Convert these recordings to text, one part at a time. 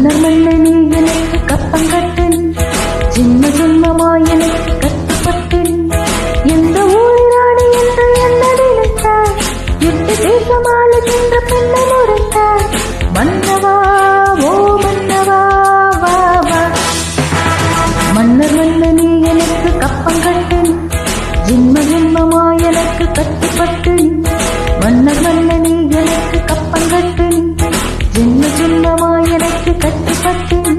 மன்னர் மன்னனே எனக்கு கப்பங்கட்டன், சின்ன ஜென்மமாய் எனக்கு கட்டுப்பட்டேன். எந்த ஊரிராணி என்று என்ன நினைத்தார், எட்டு தேசமாளுகின்ற பெண்ணை முறைத்தார். மன்னவா ஓ மன்னவா வா வா. மன்னர் மன்னனே எனக்கு கப்பங்கட்டன், ஜென்ம ஜென்மமாய் எனக்கு கட்டுப்பட்டேன். மன்னர் மன்னனே எனக்கு கப்பங்கட்டன், ஜென்ம ஜென்மமாய் எனக்கு கட்டுப்பட்டேன்.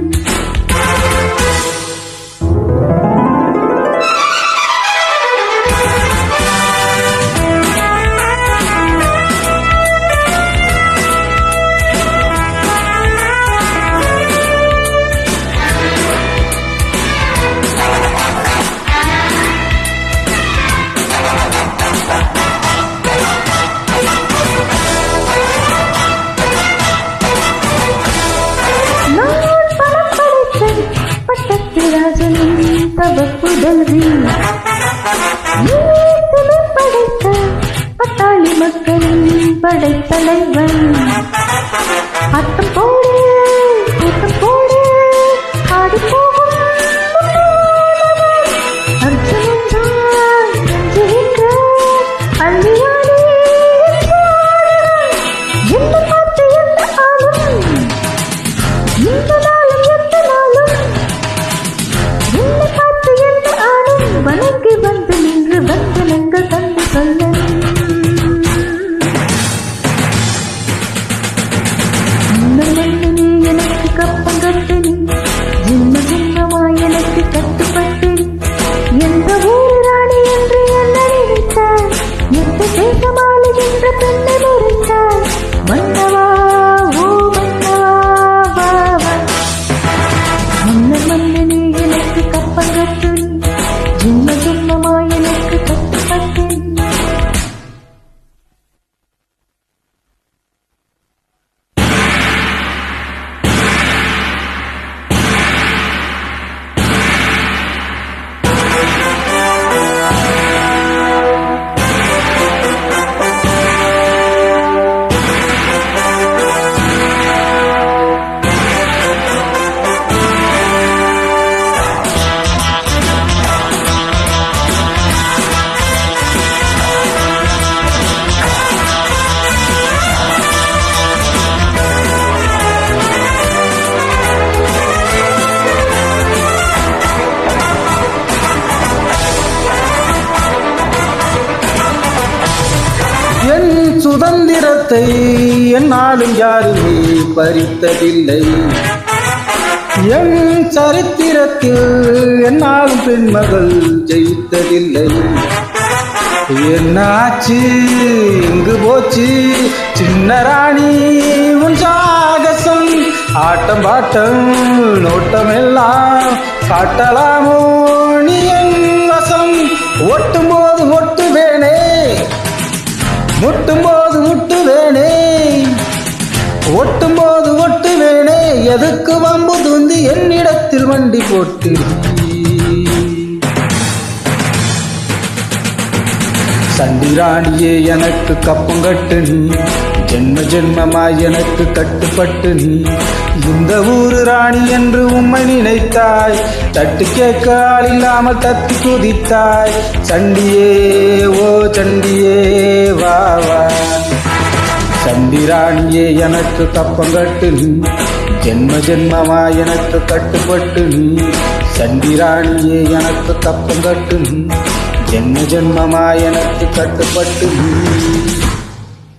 தவப்புதல்வி படைத்த பட்டாளி மக்களின் படைத்தலைவன். ஆட்டம் போடு கூட்டம் போடு ஆடி போகும் அர்ஜுனன் தான் நெஞ்சுகின்ற அள்ளியாடி. என்ன பார்த்து எந்த ஆளும் இந்த நாளும் எந்த நாளும் என்ன பார்த்து எந்த ஆளும் வணங்கி வந்து நின்று வந்தனங்கள் தந்து சொல்ல. எனக்கு கப்பங்கட்டனி, ஜின்ன ஜின்னமாய் எனக்கு கட்டுப்பட்டேன். எந்த ஊர் ராணி என்று என்ன நினைத்தார், எட்டு தேசமாளுகின்ற பெண்ணை முறைத்தார். மன்னவா ஓ மன்னவா வா வா. மன்னர் மன்னனே எனக்கு கப்பங்கட்டனி, ஜின்ன ஜின்னமாய் எனக்கு கட்டுப்பட்டேன். என் சுதந்திரத்தை என்னாலும் யாருமே பறித்ததில்லை. என் சரித்திரத்தில் என்னாலும் பெண்மகள் ஜெயித்ததில்லை. என்னாச்சு எங்கு போச்சு சின்ன ராணி உன் சாகசம்? ஆட்டம் பாட்டம் நோட்டம் எல்லாம் காட்டலாமோ நீ என் வசம்? ஒட்டும் போது ஒட்டுவேனே, முட்டும் போது முட்டுவேனே, ஒட்டும் போது ஒட்டுவேனே. எதுக்கு வம்பு துந்தி என்னிடத்தில் வண்டி போட்டு? சண்டிராணியே எனக்கு கப்பங்கட்டு நீ, ஜென்ம ஜென்மமாய் எனக்கு கட்டுப்பட்டு நீ. இந்த ஊரு ராணி என்று உம்மை நினைத்தாய், தட்டு கேட்க ஆள் இல்லாமல் தத்தி குதித்தாய். சண்டியே ஓ சண்டியே வா வா. சண்டிராணியே எனக்கு கப்பங்கட்டு நீ, ஜென்ம ஜென்மமாய் எனக்கு கட்டுப்பட்டு நீ. சண்டிராணியே எனக்கு கப்பங்கட்டு நீ, ஜென்ம ஜென்மமாய் எனக்கு கட்டுப்பட்டு நீ.